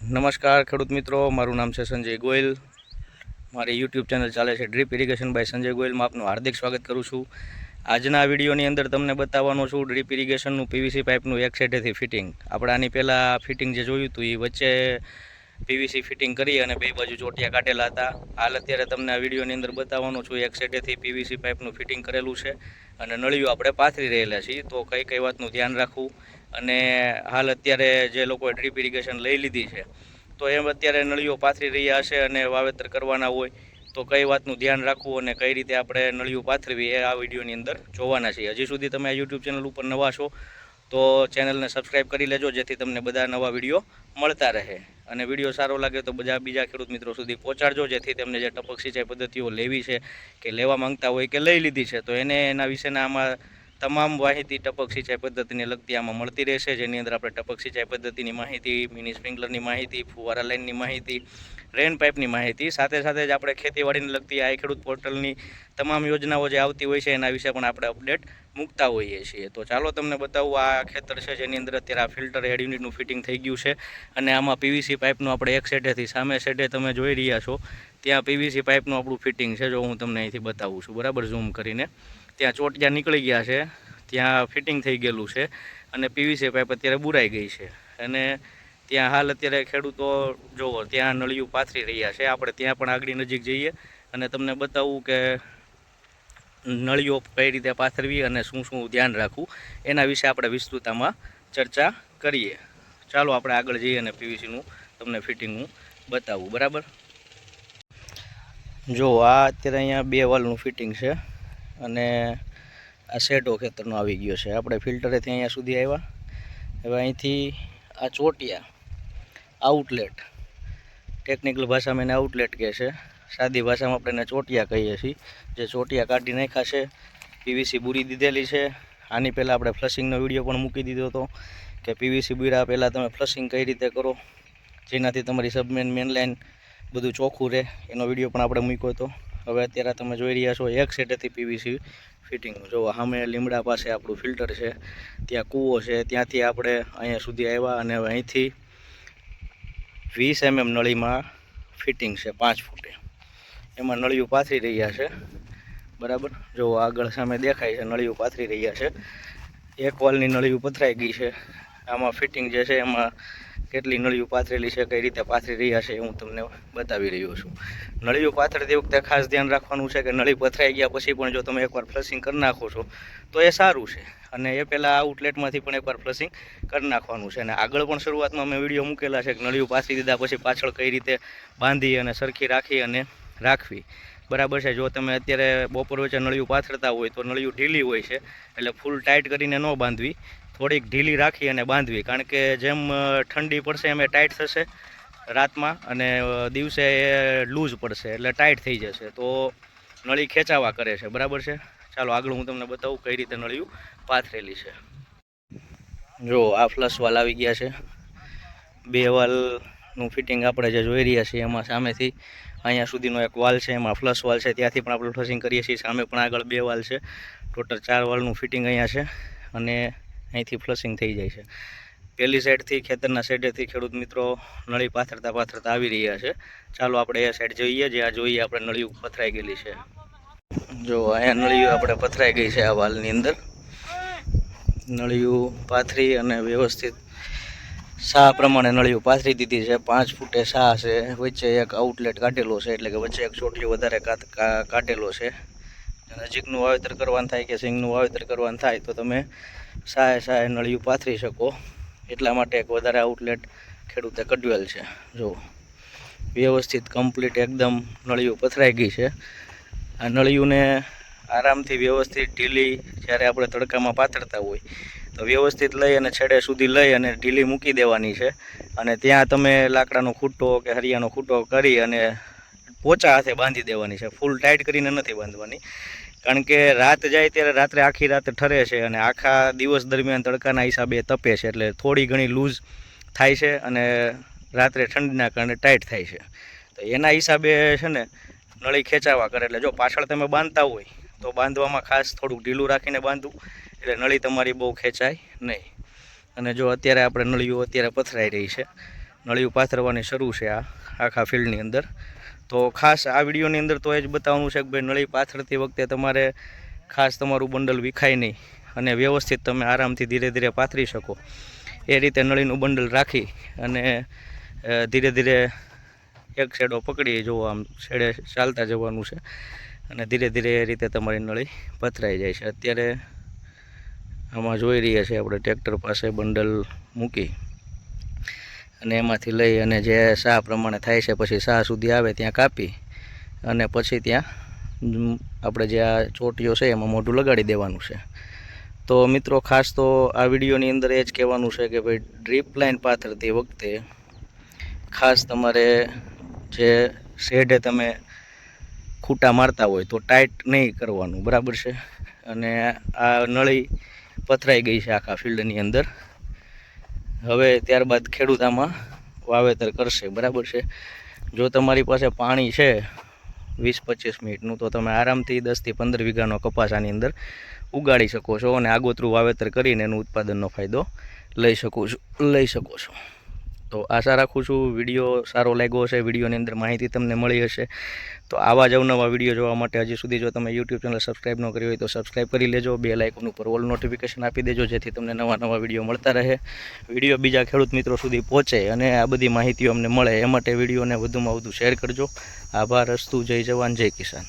નમસ્કાર ખેડૂત મિત્રો, મારું નામ છે સંજય ગોયલ। મારી યુટ્યુબ ચેનલ ચાલે છે ડ્રીપ ઇરિગેશન બાય સંજય ગોયલમાં આપનું હાર્દિક સ્વાગત કરું છું। આજના વિડીયોની અંદર તમને બતાવવાનો છું ડ્રીપ ઇરિગેશનનું પીવીસી પાઇપનું એક સેટેથી ફિટિંગ। આપણે આની પહેલાં ફિટિંગ જે જોયું હતું એ વચ્ચે પીવીસી ફિટિંગ કરી અને બે બાજુ ચોટિયા કાઢેલા હતા। હાલ અત્યારે તમને આ વિડીયોની અંદર બતાવવાનો છું એક સેટેથી પીવીસી પાઇપનું ફિટિંગ કરેલું છે અને નળીઓ આપણે પાથરી રહેલા છીએ। તો કઈ કઈ વાતનું ધ્યાન રાખવું અને હાલ અત્યારે જે લોકોએ ડ્રીપ ઇરિગેશન લઈ લીધી છે તો એમ અત્યારે નળીઓ પાથરી રહ્યા હશે અને વાવેતર કરવાના હોય તો કઈ વાતનું ધ્યાન રાખવું અને કઈ રીતે આપણે નળીઓ પાથરવી એ આ વિડીયોની અંદર જોવાના છીએ। હજી સુધી તમે આ યુટ્યુબ ચેનલ ઉપર નવા છો તો ચેનલને સબસ્ક્રાઈબ કરી લેજો જેથી તમને બધા નવા વિડીયો મળતા રહે અને વિડીયો સારો લાગે તો બીજા ખેડૂત મિત્રો સુધી પહોંચાડજો જેથી તેમને જે ટપક સિંચાઈ પદ્ધતિઓ લેવી છે કે લેવા માંગતા હોય કે લઈ લીધી છે તો એને એના વિશેના આમાં તમામ માહિતી ટપક સિંચાઈ પદ્ધતિને લગતી આમાં મળતી રહેશે। જેની અંદર આપણે ટપક સિંચાઈ પદ્ધતિની માહિતી, મિની સ્પ્રિંકલરની માહિતી, ફુવારા લાઇનની માહિતી, રેન પાઇપની માહિતી, સાથે સાથે જ આપણે ખેતીવાડીને લગતી આ ખેડૂત પોર્ટલની તમામ યોજનાઓ જે આવતી હોય છે એના વિશે પણ આપણે અપડેટ મૂકતા હોઈએ છીએ। તો ચાલો તમને બતાવું આ ખેતર છે જેની અંદર અત્યારે આ ફિલ્ટર હેડ યુનિટનું ફિટિંગ થઈ ગયું છે અને આમાં પીવીસી પાઇપનું આપણે એક સેટેથી સામે સેટે તમે જોઈ રહ્યા છો ત્યાં પીવીસી પાઇપનું આપણું ફિટિંગ છે। જો હું તમને અહીંથી બતાવું છું બરાબર ઝૂમ કરીને, ત્યાં ચોટિયા નીકળી ગયા છે, ત્યાં ફિટિંગ થઈ ગયેલું છે અને પીવીસી પાઇપ અત્યારે બુરાઈ ગઈ છે અને ત્યાં હાલ અત્યારે ખેડૂતો જોવો ત્યાં નળિયું પાથરી રહ્યા છે। આપણે ત્યાં પણ આગળ નજીક જઈએ અને તમને બતાવું કે નળીઓ કઈ રીતે પાથરવી અને શું શું ધ્યાન રાખવું એના વિશે આપણે વિસ્તૃતમાં ચર્ચા કરીએ। ચાલો આપણે આગળ જઈએ અને પીવીસીનું તમને ફિટિંગ હું બતાવું બરાબર। જો આ અત્યારે અહીંયા 2 વાલ્વનું ફિટિંગ છે અને આ શેડો ખેતરનો આવી ગયો છે। આપણે ફિલ્ટરેથી અહીંયા સુધી આવ્યા, હવે અહીંથી આ ચોટિયા આઉટલેટ, ટેકનિકલ ભાષામાં એને આઉટલેટ કહે છે, સાદી ભાષામાં આપણે એને ચોટિયા કહીએ છીએ। જે ચોટિયા કાઢી નાખ્યા છે, પીવીસી બુરી દીધેલી છે। આની પહેલાં આપણે ફ્લશિંગનો વિડીયો પણ મૂકી દીધો હતો કે પીવીસી બુર્યા પહેલાં તમે ફ્લશિંગ કઈ રીતે કરો જેનાથી તમારી મેન લાઇન બધું ચોખ્ખું રહે, એનો વિડીયો પણ આપણે મૂક્યો હતો। હવે અત્યારે તમે જોઈ રહ્યા છો એક સેટેથી પીવીસી ફિટિંગ। જો સામે લીમડા પાસે આપણું ફિલ્ટર છે, ત્યાં કૂવો છે, ત્યાંથી આપણે અહીંયા સુધી આવ્યા અને હવે અહીંથી 20 mm નળીમાં ફિટિંગ છે 5 ફૂટે, એમાં નળિયું પાથરી રહ્યા છે બરાબર। જો આગળ સામે દેખાય છે નળિયું પાથરી રહ્યા છે। એક વાલની નળિયું પથરાઈ ગઈ છે, આમાં ફિટિંગ જે છે એમાં કેટલી નળિયું પાથરેલી છે, કઈ રીતે પાથરી રહ્યા છે હું તમને બતાવી રહ્યો છું। નળિયું પાથરતી વખતે ખાસ ધ્યાન રાખવાનું છે કે નળી પથરાઈ ગયા પછી પણ જો તમે એકવાર ફ્લશિંગ કરી નાખો છો તો એ સારું છે અને એ પહેલાં આઉટલેટમાંથી પણ એકવાર ફ્લશિંગ કરી નાખવાનું છે। અને આગળ પણ શરૂઆતમાં મેં વિડીયો મૂકેલા છે કે નળિયું પાથરી દીધા પછી પાછળ કઈ રીતે બાંધી અને સરખી રાખી અને રાખવી બરાબર છે। જો તમે અત્યારે બપોર વચ્ચે નળિયું પાથરતા હોય તો નળિયું ઢીલી હોય છે એટલે ફૂલ ટાઈટ કરીને ન બાંધવી, થોડીક ઢીલી રાખી અને બાંધવી, કારણ કે જેમ ઠંડી પડશે એમ એ ટાઈટ થશે રાતમાં અને દિવસે એ લૂઝ પડશે એટલે ટાઈટ થઈ જશે તો નળી ખેંચાવા કરે છે બરાબર છે। ચાલો આગળ હું તમને બતાવું કઈ રીતે નળિયું પાથરેલી છે। જો આ ફ્લશ વાલ આવી ગયા છે, 2 વાલનું ફિટિંગ આપણે જે જોઈ રહ્યા છીએ એમાં સામેથી અહીંયા સુધીનો એક વાલ છે, એમાં ફ્લશ વાલ છે, ત્યાંથી પણ આપણે ફ્લશિંગ કરીએ છીએ। સામે પણ આગળ 2 વાલ છે, ટોટલ 4 વાલનું ફિટિંગ અહીંયા છે અને અહીંથી ફ્લશિંગ થઈ જાય છે। પહેલી સાઈડથી ખેતરના સાઈડેથી ખેડૂત મિત્રો નળી પાથરતા આવી રહ્યા છે। ચાલો આપણે એ સાઈડ જોઈએ, જ્યાં જોઈએ આપણે નળિયું પથરાઈ ગયેલી છે। જો અહીંયા નળિયું આપણે પથરાઈ ગઈ છે આ વાલની અંદર, નળિયું પાથરી અને વ્યવસ્થિત સા પ્રમાણે નળિયું પાથરી દીધી છે। 5 ફૂટે સા છે, વચ્ચે એક આઉટલેટ કાઢેલો છે એટલે કે વચ્ચે એક ચોટલી વધારે કાઢેલો છે। નજીકનું વાવેતર કરવાનું થાય કે સિંગનું વાવેતર કરવાનું થાય તો તમે સાએ નળિયું પાથરી શકો એટલા માટે એક વધારે આઉટલેટ ખેડૂતે કઢવેલ છે। જો વ્યવસ્થિત કમ્પ્લીટ એકદમ નળિયું પથરાઈ ગઈ છે। આ નળિયુંને આરામથી વ્યવસ્થિત ઢીલી જ્યારે આપણે તડકામાં પાથરતા હોય તો વ્યવસ્થિત લઈ અને છેડે સુધી લઈ અને ઢીલી મૂકી દેવાની છે અને ત્યાં તમે લાકડાનો ખૂંટો કે હરિયાનો ખૂંટો કરી અને પોચા હાથે બાંધી દેવાની છે, ફૂલ ટાઈટ કરીને નથી બાંધવાની, કારણ કે રાત જાય ત્યારે રાત્રે આખી રાત ઠરે છે અને આખા દિવસ દરમિયાન તડકાના હિસાબે તપે છે એટલે થોડી ઘણી લૂઝ થાય છે અને રાત્રે ઠંડીના કારણે ટાઈટ થાય છે। તો એના હિસાબે છે ને નળી ખેંચાવા કરે એટલે જો પાછળ તમે બાંધતા હોય તો બાંધવામાં ખાસ થોડુંક ઢીલું રાખીને બાંધવું એટલે નળી તમારી બહુ ખેંચાય નહીં। અને જો અત્યારે આપણે નળીઓ અત્યારે પથરાઈ રહી છે નળિયું પાથરવાની શરૂ છે આ આખા ફિલ્ડની અંદર. તો ખાસ આ વિડીયોની અંદર તો એ જ બતાવવાનું છે કે ભાઈ નળી પાથરતી વખતે તમારે ખાસ તમારું બંડલ વિખાય નહીં અને વ્યવસ્થિત તમે આરામથી ધીરે ધીરે પાથરી શકો એ રીતે નળીનું બંડલ રાખી અને ધીરે ધીરે એક શેડો પકડી જુઓ, આમ શેડે ચાલતા જવાનું છે અને ધીરે ધીરે એ રીતે તમારી નળી પથરાઈ જાય છે. અત્યારે આમાં જોઈ રહ્યા છીએ આપણે ટ્રેક્ટર પાસે બંડલ મૂકી અને એમાંથી લઈ અને જે શાહ પ્રમાણે થાય છે પછી શાહ સુધી આવે ત્યાં કાપી અને પછી ત્યાં આપણે જે આ ચોટીઓ છે એમાં મોઢું લગાડી દેવાનું છે. તો મિત્રો ખાસ તો આ વિડીયોની અંદર એ જ કહેવાનું છે કે ભાઈ ડ્રીપ લાઇન પાથરતી વખતે ખાસ તમારે જે શેડે તમે ખૂટા મારતા હોય તો ટાઈટ નહીં કરવાનું, બરાબર છે. અને આ નળી પથરાઈ ગઈ છે આખા ફિલ્ડની અંદર. હવે ત્યારબાદ ખેડૂત આમાં વાવેતર કરશે, બરાબર છે. જો તમારી પાસે પાણી છે 20-25 મિનિટનું તો તમે આરામથી 10 થી 15 વીઘાનો કપાસ આની અંદર ઉગાડી શકો છો અને આગોતરું વાવેતર કરીને એનું ઉત્પાદનનો ફાયદો લઈ શકો છો. તો આશા રાખું છું વિડીયો સારો લાગ્યો હશે, વિડીયોની અંદર માહિતી તમને મળી હશે. તો આવા જ અવનવા વિડીયો જોવા માટે હજી સુધી જો તમે યુટ્યુબ ચેનલ સબસ્ક્રાઈબ ન કરી હોય તો સબસ્ક્રાઈબ કરી લેજો, બેલ આઇકન ઉપર ઓલ નોટિફિકેશન આપી દેજો જેથી તમને નવા વિડીયો મળતા રહે, વિડીયો બીજા ખેડૂત મિત્રો સુધી પહોંચે અને આ બધી માહિતીઓ અમને મળે એ માટે વિડીયોને વધુમાં વધુ શેર કરજો. આભાર. અસ્તુ. જય જવાન, જય કિસાન.